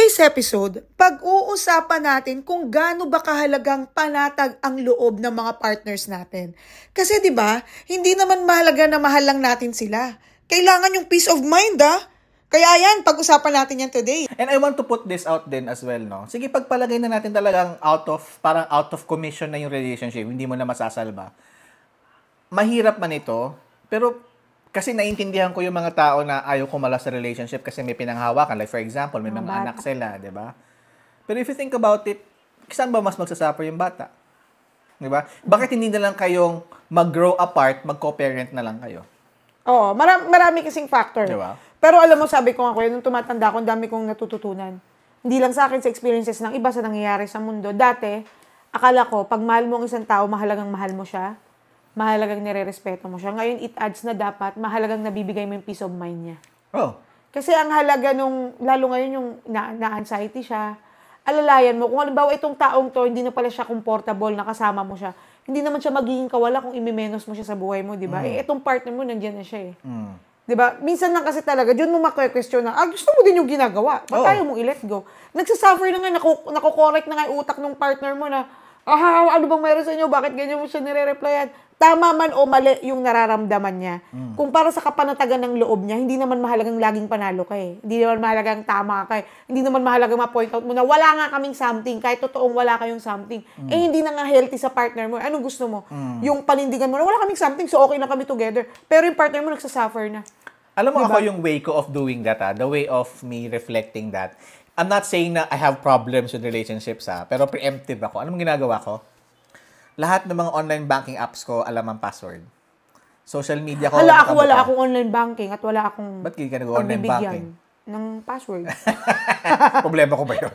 today's episode, pag-uusapan natin kung gaano ba kahalagang panatag ang loob ng mga partners natin. Kasi 'di ba, hindi naman mahalaga na mahal lang natin sila. Kailangan yung peace of mind, Kaya yan, pag-usapan natin yan today. And I want to put this out din as well, no? Sige, pagpalagay na natin talagang parang out of commission na yung relationship, hindi mo na masasalba. Mahirap man ito, pero kasi naiintindihan ko yung mga tao na ayaw kumala sa relationship kasi may pinanghawakan. Like for example, may mga anak sila, di ba? Pero if you think about it, saan ba mas magsasuffer yung bata? Di ba? Bakit hindi na lang kayong mag-grow apart, mag-co-parent na lang kayo? Oo, marami kasing factor. Di ba? Pero alam mo, sabi ko nga kuya, nung tumatanda ko, ang dami kong natututunan. Hindi lang sa akin, sa experiences ng iba sa nangyayari sa mundo. Dati, akala ko, pag mahal mo ang isang tao, mahalagang mahal mo siya. Mahalagang nire-respeto mo siya. Ngayon, it adds na dapat mahalagang nabibigay mo yung peace of mind niya. Oh. Kasi ang halaga nung, lalo ngayon yung na-anxiety siya, alalayan mo, kung halimbawa itong taong to, hindi na pala siya comfortable, nakasama mo siya, hindi naman siya magiging kawala kung imimenos mo siya sa buhay mo, di ba? Itong partner mo, nandiyan na siya Di ba? Minsan lang kasi talaga, dyan mo makwe-question na, gusto mo din yung ginagawa. Ba't tayo mong i-let go? Nagsasuffer na nga, nakokorek na nga yung utak ng partner mo na, ano bang meron sa inyo? Bakit ganyan mo siya nire-replyan? Tama man o mali yung nararamdaman niya. Kung para sa kapanatagan ng loob niya, hindi naman mahalagang laging panalo ka Hindi naman mahalagang tama ka Hindi naman mahalagang ma-point out mo na wala nga kaming something, kahit totoong wala kayong something. Hindi na nga healthy sa partner mo. Anong gusto mo? Yung panindigan mo na wala kaming something, so okay na kami together. Pero yung partner mo nagsasuffer na. Alam mo diba? Ako yung way ko of doing that, the way of me reflecting that. I'm not saying na I have problems with relationships, pero preemptive ako. Anong ginagawa ko? Lahat ng mga online banking apps ko, alam ang password. Social media ko. Wala akong online banking at wala akong ba't hindi ka nag-online banking? Ng password. Problema ko ba yun?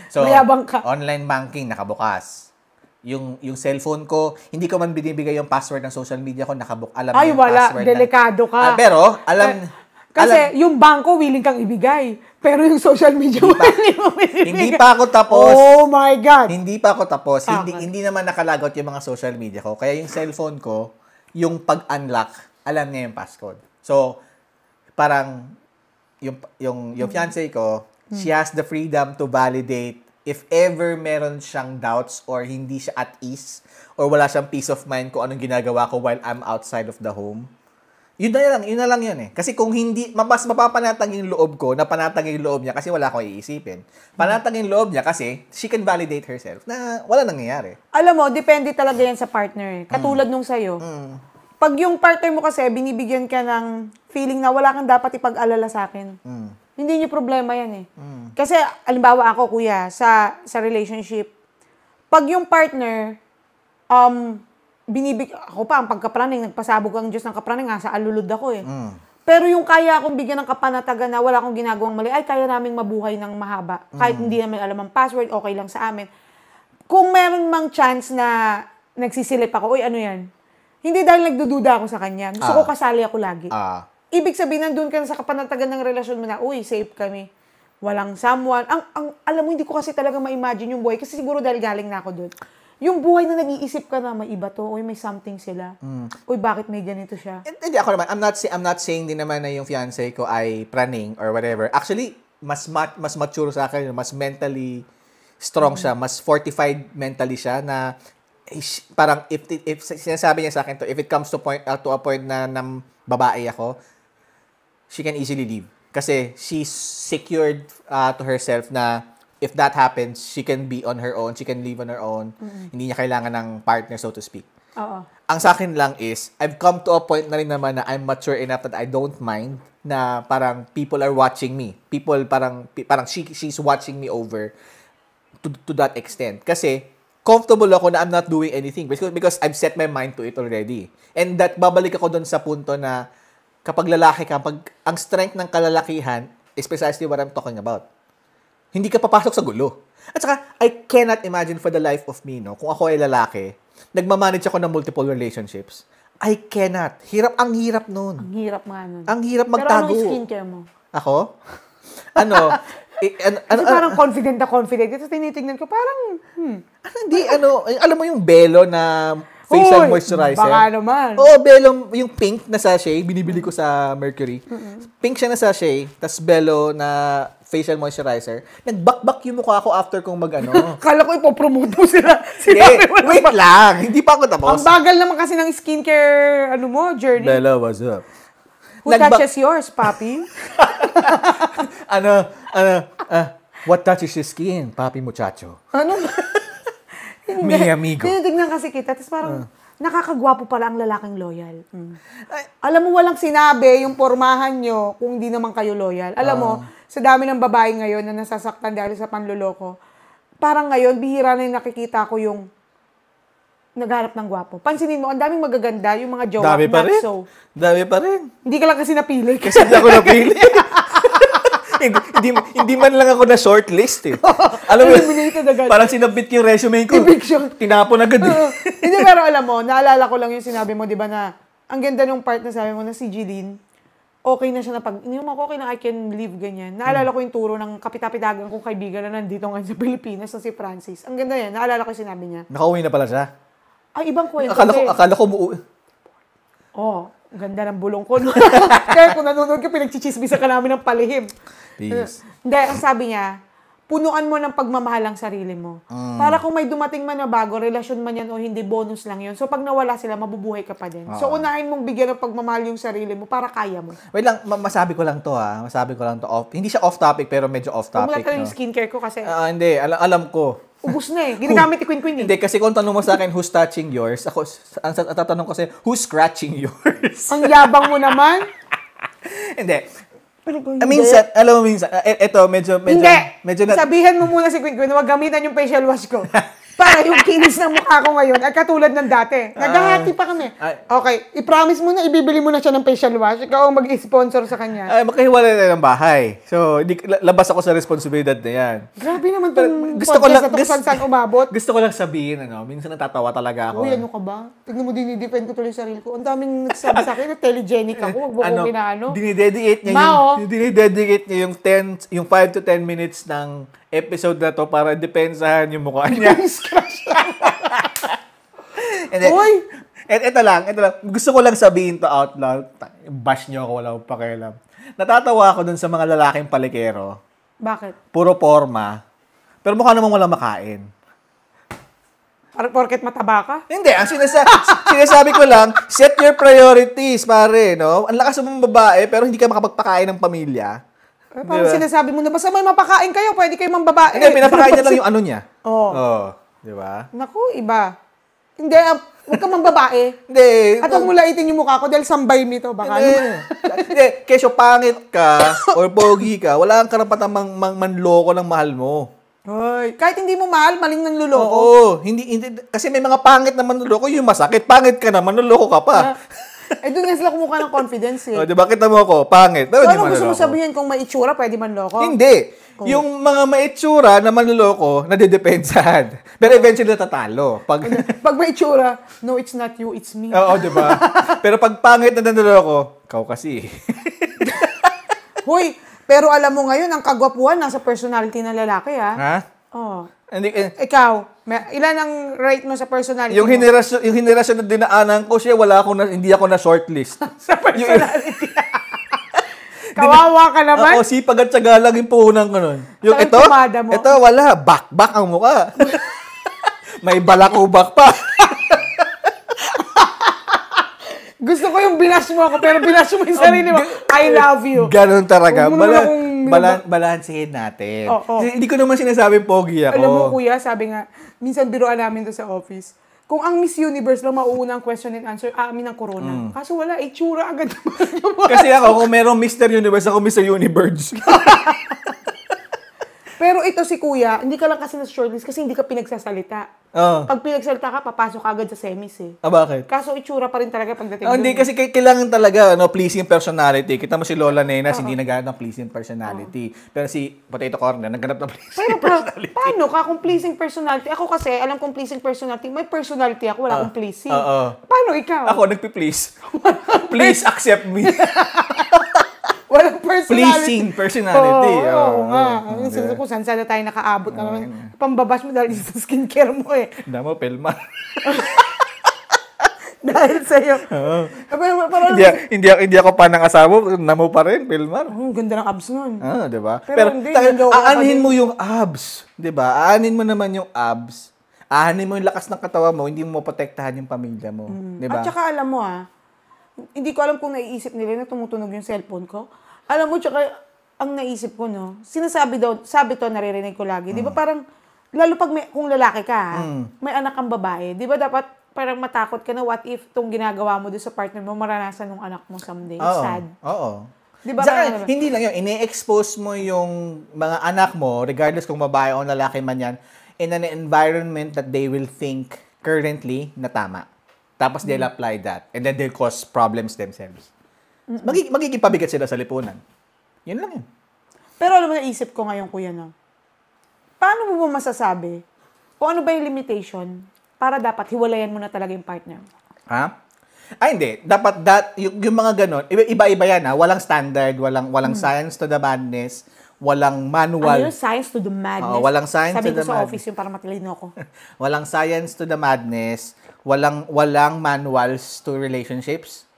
So, mayabang ka. Online banking, nakabukas. Yung cellphone ko, hindi ko man binibigay yung password ng social media ko, alam Ay, yung wala. password. Delikado ka. Pero, alam... Kasi yung bangko, willing kang ibigay. Pero yung social media mo, hindi mo ibibigay. Hindi pa ako tapos. Oh my God. Hindi pa ako tapos. Hindi naman nakalagot yung mga social media ko. Kaya yung cellphone ko, yung pag-unlock, alam niya yung passcode. So, parang, yung fiancé ko, she has the freedom to validate if ever meron siyang doubts or hindi siya at ease or wala siyang peace of mind kung anong ginagawa ko while I'm outside of the home. Yun na lang yun Kasi kung hindi, mas mapapanatag yung loob ko, na panatag yung loob niya kasi wala akong iisipin. Panatag yung loob niya kasi she can validate herself na wala nangyayari. Alam mo, depende talaga yan sa partner. Katulad nung sa'yo. Pag yung partner mo kasi, binibigyan ka ng feeling na wala kang dapat ipag-alala sa akin. Hindi niyo problema yan Kasi, alimbawa ako, kuya, sa relationship, pag yung partner, ako pa, ang pagkapraning, nagpasabog ang Diyos ng kapraning, sa alulod ako Pero yung kaya akong bigyan ng kapanatagan na wala akong ginagawang mali, ay kaya naming mabuhay ng mahaba. Kahit hindi namin alam ang password, okay lang sa amin. Kung meron mang chance na nagsisilip ako, ano yan? Hindi dahil nagdududa ako sa kanya. Gusto ko kasali ako lagi. Ibig sabihin, nandun ka na sa kapanatagan ng relasyon mo na, safe kami. Walang someone. Alam mo, hindi ko kasi talaga ma-imagine yung buhay. Kasi siguro dahil galing na ako doon. Yung buhay na nag-iisip ka na may iba to, may something sila. Bakit may ganito siya? Hindi ako naman. I'm not saying din naman na yung fiancé ko ay praning or whatever. Actually, mas mature sa akin, mas mentally strong siya, mas fortified mentally siya na parang if sinasabi niya sa akin to, if it comes to a point na babae ako, she can easily leave. Kasi she's secured to herself na if that happens, she can be on her own. She can live on her own. Hindi niya kailangan ng partner, so to speak. Oo. Ang sa akin lang is, I've come to a point na rin naman na I'm mature enough that I don't mind na parang people are watching me. Parang she's watching me over to that extent. Kasi, comfortable ako na I'm not doing anything because I've set my mind to it already. And that, babalik ako dun sa punto na kapag lalaki ka, ang strength ng kalalakihan is precisely what I'm talking about. Hindi ka papasok sa gulo. At saka, I cannot imagine for the life of me, kung ako ay lalaki, nagmamanage ako ng multiple relationships. I cannot. Ang hirap nun. Ang hirap nga nun. Ang hirap magtago. Pero anong skincare mo? Ako? Parang confident na confident. Ito tinitignan ko, parang, alam mo yung Belo na facial moisturizer? Baka naman. Oo, Belo, yung pink na sachet, binibili ko sa Mercury. Pink siya na sachet, tas Belo na facial moisturizer, nagbakbak yung mukha ko after kong mag-ano. Kala ko ipopromote mo sila. Hindi, wait lang. Hindi pa ako tapos. Ang bagal naman kasi ng skincare, journey. Bella, what's up? Who touches yours, papi? What touches your skin, papi muchacho? Ano? Mi amigo. Tinitignan kasi kita, tapos parang, nakakagwapo pala ang lalaking loyal. Alam mo, walang sinabi yung pormahan nyo kung di naman kayo loyal. Alam mo, sa dami ng babae ngayon na nasasaktan dahil sa panloloko, parang ngayon, bihira na yung nakikita ko yung nagharap ng gwapo. Pansinin mo, ang daming magaganda, yung mga jowa. Dami pa rin. So. Dami pa rin. Hindi ka lang kasi napili. Kasi hindi ako napili. hindi man lang ako na shortlist eh. Alam mo, Eliminated agad. parang sinabit yung resume ko. Eviction. Tinapon agad eh. Hindi, pero alam mo, naalala ko lang yung sinabi mo, di ba na, ang ganda nung part na sabi mo na si Jeline, okay na siya na hindi mo okay na I can live ganyan. Naalala ko yung turo ng kapitapitagan kong kaibigan na nandito ngayon sa Pilipinas na si Francis. Ang ganda yan. Naalala ko yung sinabi niya. Nakauwi na pala siya. Ay, ibang kwento. Akala ko ganda ng bulong ko. Kaya kung nanonood ka, pinagchichismisa ka namin ng palihim. Peace. Hindi, ang sabi niya, punuan mo ng pagmamahal ang sarili mo. Para kung may dumating man na bago, relasyon man yan o hindi, bonus lang yun. So, pag nawala sila, mabubuhay ka pa din. So, unahin mong bigyan ng pagmamahal yung sarili mo para kaya mo. Wait lang, masabi ko lang to ha. Masabi ko lang to off. Hindi siya off topic, pero medyo off Huwag mo topic. lang yung skincare ko kasi Hindi, alam ko. ubus na eh. Ginagamit ni Queen eh. Hindi, kasi kung tanong mo sa akin, who's touching yours? Ako, ang tatanong ko kasi, who's scratching yours? Ang yabang mo naman. Hindi. Pero Minsan, alam mo minsan, eto, medyo Hindi. Sabihin mo muna si Queen, huwag gamitan yung facial wash ko. Para yung kinis ng mukha ko ngayon ay katulad ng dati. Naghahati pa kami. Okay, i-promise mo na ibibili mo na siya ng facial wash. Ikaw ang mag-sponsor sa kanya. Ay, makahiwalay na ng bahay. So, labas ako sa responsibilidad na yan. Grabe naman itong Gusto ko podcast lang- na ito kung saan umabot. Gusto ko lang sabihin, minsan natatawa talaga ako. Uy, ano ka ba? Tignan mo, dinidepend ko tuloy yung sarili ko. Ang daming nagsabi sa akin na telegenic ako. Huwag mo kong ginaano. Dinidedicate niya dinidedicate niya yung 5 to 10 minutes ng episode na to para depensahan yung mukha niya. And then, Uy! ito lang. Gusto ko lang sabihin to out loud. Bash niyo ako, wala akong pakialam. Natatawa ako dun sa mga lalaking palikero. Bakit? Puro forma. Pero mukha namang walang makain. Porket mataba ka? Hindi, ang sinasabi ko lang, set your priorities, pare, no? Ang lakas mo mong babae, pero hindi ka makapagpakain ng pamilya. Parang sinasabi mo na, basta may mapakain kayo, pwede kayo mang babae. Hindi, pinapakain niya lang yung ano niya. Oo. Di ba? Naku, iba. Hindi, huwag ka mang babae. Hindi. At huwag mo laitin yung mukha ko dahil sambay nito. Baka Hindi, kesyo pangit ka or pogi ka, wala kang karapatan manloko ng mahal mo. Hoy, kahit hindi mo mahal, maling nang luloko. Oo, hindi, kasi may mga pangit na manloloko, yung masakit. Pangit ka na, manloloko ka pa. Doon nga sila kumuha ng confidence eh. Di ba, kita mo ako, pangit. Pero So, ano gusto mo sabihin kung may itsura, pwede man loko? Hindi. Yung mga maitsura na manloloko, nadedepensahan. Pero eventually natatalo. Pag may itsura, no, it's not you, it's me. Oo, di ba? Pero pag pangit na nanloloko, ikaw kasi. Hoy, pero alam mo ngayon, ang kagwapuhan nasa personality ng lalaki, ha? Ha? Oh. Hindi, Ikaw, ilan ang rate mo sa personality yung mo? henerasyon na dinaanan ko siya, hindi ako na shortlist. Sa personality. Kawawa ka naman. Oo, sipag at syaga lang yung puhunan ko nun. Yung Saan ito, tumada mo? ito wala, back ang mukha. May balakubak pa. Gusto ko yung binash mo ako, pero binash mo yung sarili mo. I love you. Ganon talaga. Huwag mo naman akong- Balansehin natin. Oo. Hindi ko naman sinasabing pogi ako. Alam mo, kuya, sabi nga, minsan biroan namin doon sa office, kung ang Miss Universe lang mauuna ang question and answer, amin ang corona. Kaso wala, itsura agad naman. Kasi ako, kung merong Mr. Universe, ako Mr. Universe. Pero ito si kuya, hindi ka lang kasi na shortlist kasi hindi ka pinagsasalita. Pag pinagsalita ka, papasok ka agad sa semis eh. Bakit? Kaso itsura pa rin talaga pagdating Hindi, kasi kailangan talaga pleasing personality. Kita mo si Lola Nenas, hindi naghanap ng pleasing personality. Pero si Potato Corner, naghanap ng pleasing personality. Paano ka kung pleasing personality? Ako kasi, alam kong pleasing personality. May personality ako, wala akong pleasing. Paano ikaw? Ako, nagpi-please. Please accept me. Walang personality. Pleasing personality. Oo nga. Kung saan na tayo nakaabot na naman. Pambabash mo dahil sa skincare mo eh. Damo, Pelma. Dahil sa'yo. Pero, Hindi ako pa ng asawa, namo pa rin, Pilmar. Ganda ng abs nun. Di ba? Pero hindi, aanin mo yung abs. Di ba? Aanin mo naman yung abs. Aanin mo yung lakas ng katawan mo, hindi mo maprotektahan yung pamilya mo. Di ba? At saka alam mo hindi ko alam kung naiisip nila na tumutunog yung cellphone ko. Alam mo, tsaka ang naisip ko, no, sabi to, naririnig ko lagi. Di ba parang, lalo pag kung lalaki ka, may anak kang babae, di ba dapat parang matakot ka na what if itong ginagawa mo doon sa partner mo, maranasan ng anak mo someday. It's sad. Oo. Di ba? Saka, hindi lang yun. Ini-expose mo yung mga anak mo, regardless kung babae o lalaki man yan, in an environment that they will think currently na tama. Tapos they'll apply that. And then they'll cause problems themselves. Magiging pabigat sila sa lipunan. Yun lang yun. Pero alam mo, naisip ko ngayon, kuya, no? Paano mo masasabi kung ano ba yung limitation para dapat hiwalayan mo na talaga yung partner mo? Ha? Ay, hindi. Dapat yung mga ganon, iba-iba yan Walang standard, walang science to the madness, walang manual. Ano yung science to the madness? Walang science Sabi to the ko sa madness. office yung para matalino ko. Walang science to the madness, walang manuals to relationships.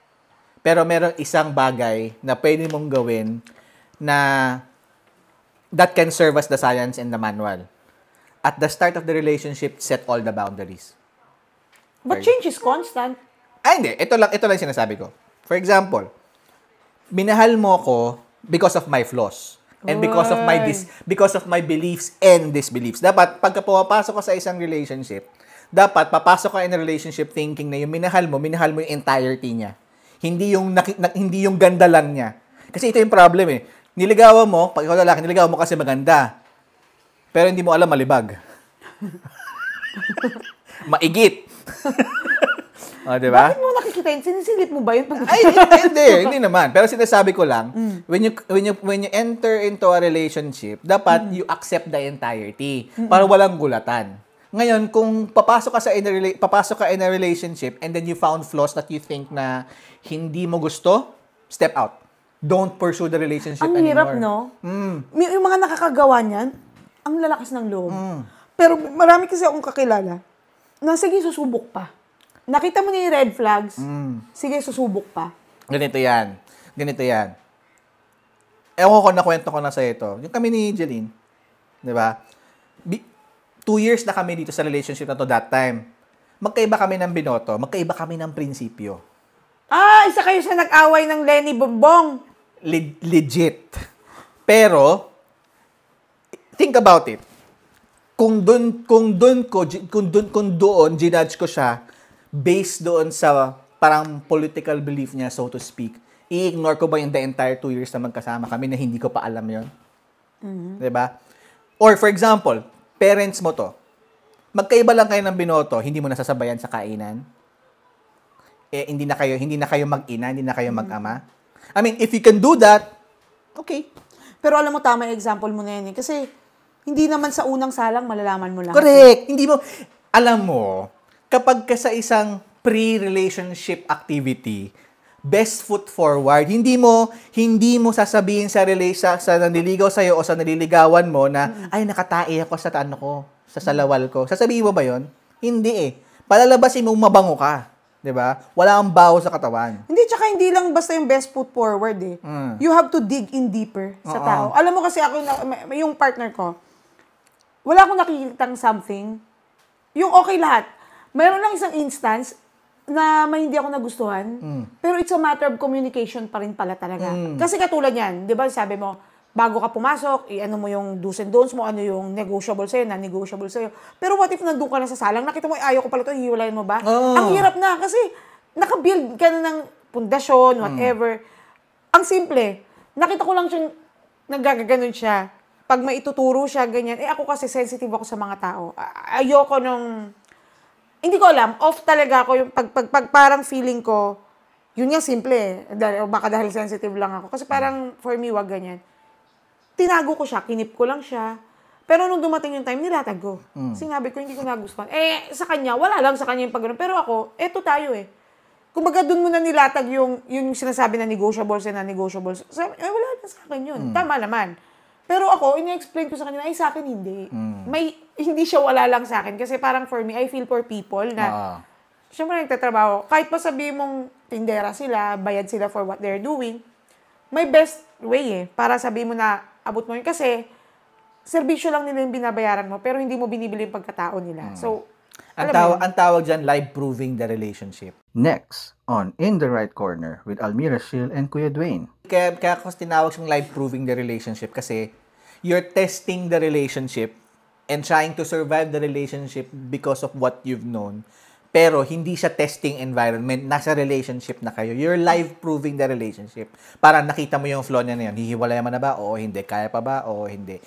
Pero merong isang bagay na pwede mong gawin na that can serve as the science and the manual. At the start of the relationship, set all the boundaries. But change is constant. Ay, hindi. Ito lang sinasabi ko. For example, minahal mo ko because of my flaws. And because of my beliefs and disbeliefs. Dapat, pagka pumapasok ka sa isang relationship, dapat papasok ka in a relationship thinking na yung minahal mo yung entirety niya. Hindi yung ganda lang niya. Kasi ito yung problem Niligawan mo, pag ikaw lalaki, niligawan mo kasi maganda. Pero hindi mo alam malibag. Maigit. Diba? Bakit mo nakikita yun? Sinisilip mo ba yun? Ay, hindi naman. Pero sinasabi ko lang, when you enter into a relationship, dapat you accept the entirety para walang gulatan. Ngayon, kung papasok ka in a relationship and then you found flaws that you think na hindi mo gusto, step out. Don't pursue the relationship anymore. Ang hirap, no? Yung mga nakakagawa niyan, ang lalakas ng loob. Pero marami kasi akong kakilala na sige, susubok pa. Nakita mo na yung red flags, sige, susubok pa. Ganito yan. Ewan ko, nakwento ko na sa ito. Yung kami ni Jeline, di ba? 2 years na kami dito sa relationship na to that time. Magkaiba kami ng binoto, magkaiba kami ng prinsipyo. Isa kayo sa nag-away ng Lenny Bongbong. Legit. Pero, think about it. Kung doon ginudge ko siya based doon sa parang political belief niya, so to speak, i-ignore ko ba yung the entire 2 years na magkasama kami na hindi ko pa alam yon? Diba? Or for example, parents mo to. Magkaiba lang kayo ng binoto, hindi mo nasasabayan sa kainan. Hindi na kayo mag-ina, hindi na kayo mag-ama. I mean, if you can do that, okay. Pero alam mo, tama yung example mo na yan Kasi, hindi naman sa unang salang malalaman mo lang. Correct. Alam mo, kapag ka sa isang pre-relationship activity, best foot forward, hindi mo sasabihin sa nanliligaw sa'yo o sa naliligawan mo na, ay, nakatae ako sa sa salawal ko. Sasabihin mo ba yon? Hindi Palalabasin mo, mabango ka. 'Di ba? Wala kang baho sa katawan. Tsaka hindi lang basta yung best foot forward You have to dig in deeper sa tao. Alam mo kasi ako, yung partner ko, wala akong nakikitang something. Yung okay lahat. Mayroon lang isang instance na may hindi ako nagustuhan, pero it's a matter of communication pa rin pala talaga. Kasi katulad yan, di ba sabi mo, bago ka pumasok, ano mo yung do's and don'ts mo, ano yung negotiable sa'yo, non-negotiable sa'yo. Pero what if nandun ka na sa salang, nakita mo, ayaw ko pala ito, hiwalayin mo ba? Ang hirap na, kasi nakabuild ka na ng pundasyon, whatever. Ang simple, nakita ko lang siyang nagagaganon siya. Pag maituturo siya, ganyan. Ako kasi sensitive ako sa mga tao. Ayoko nung... Hindi ko alam, off talaga ako yung pag parang feeling ko, yun nga simple baka dahil sensitive lang ako. Kasi parang for me, wag ganyan. Tinago ko siya, kinip ko lang siya. Pero nung dumating yung time, nilatag ko. Sinabi ko, hindi ko nagustuhan. Sa kanya, wala lang sa kanya yung pag-ganun. Pero ako, eto tayo Kumbaga dun mo na nilatag yung sinasabi na negotiables and non-negotiables. Sabi, wala na sa akin yun. Tama naman. Pero ako, ina-explain ko sa kanya, sa akin hindi. Hindi siya wala lang sa akin. Kasi parang for me, I feel for people na Siyempre nagtatrabaho. Kahit pa sabihin mong tindera sila, bayad sila for what they're doing, may best way para sabihin mo na abot mo yun. Kasi, serbisyo lang nila yung binabayaran mo, pero hindi mo binibili yung pagkatao nila. So, Ang tawag dyan, live proving the relationship. Next, on In the Right Corner with Almira Shil and Kuya Dwayne. Kaya ako tinawag siyang live proving the relationship kasi you're testing the relationship and trying to survive the relationship because of what you've known. Pero hindi siya testing environment. Nasa relationship na kayo. You're live proving the relationship. Para nakita mo yung flaw niya na yun. Hihiwalay mo na ba? Oo, hindi. Kaya pa ba? Oo, hindi.